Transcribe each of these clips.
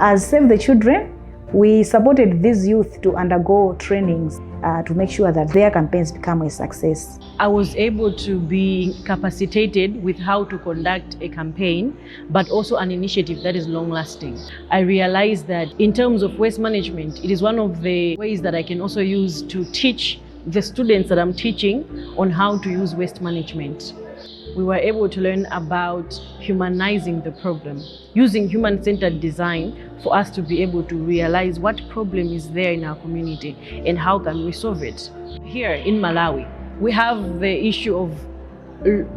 As Save the Children, we supported these youth to undergo trainings to make sure that their campaigns become a success. I was able to be capacitated with how to conduct a campaign, but also an initiative that is long-lasting. I realized that in terms of waste management, it is one of the ways that I can also use to teach the students that I'm teaching on how to use waste management. We were able to learn about humanizing the problem, using human-centered design for us to be able to realize what problem is there in our community and how can we solve it. Here in Malawi, we have the issue of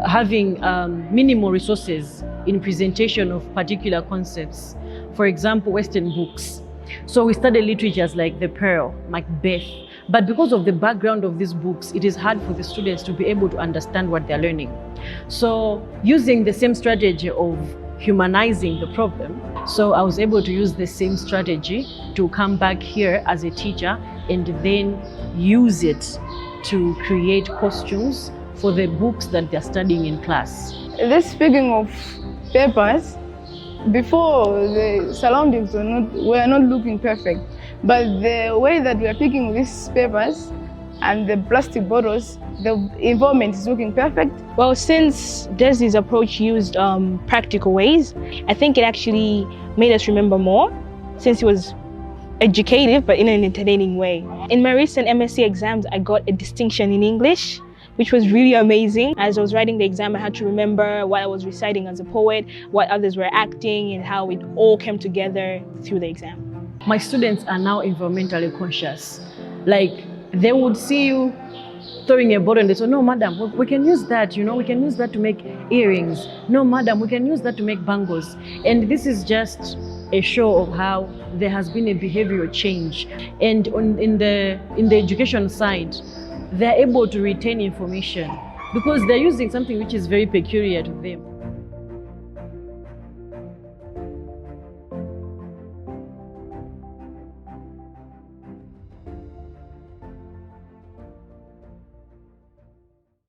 having minimal resources in presentation of particular concepts. For example, Western books. So we study literatures like The Pearl, Macbeth. But because of the background of these books, it is hard for the students to be able to understand what they're learning. So using the same strategy of humanizing the problem, so I was able to use the same strategy to come back here as a teacher and then use it to create costumes for the books that they're studying in class. This speaking of papers, before the surroundings were not looking perfect, but the way that we are picking these papers and the plastic bottles, the environment is looking perfect. Well, since Desi's approach used practical ways, I think it actually made us remember more, since it was educative but in an entertaining way. In my recent MSc exams, I got a distinction in English, which was really amazing. As I was writing the exam, I had to remember what I was reciting as a poet, what others were acting, and how it all came together through the exam. My students are now environmentally conscious. Like, they would see you throwing a bottle and they say, no, madam, we can use that, we can use that to make earrings. No, madam, we can use that to make bangles. And this is just a show of how there has been a behavioral change. And in the education side, they're able to retain information because they're using something which is very peculiar to them.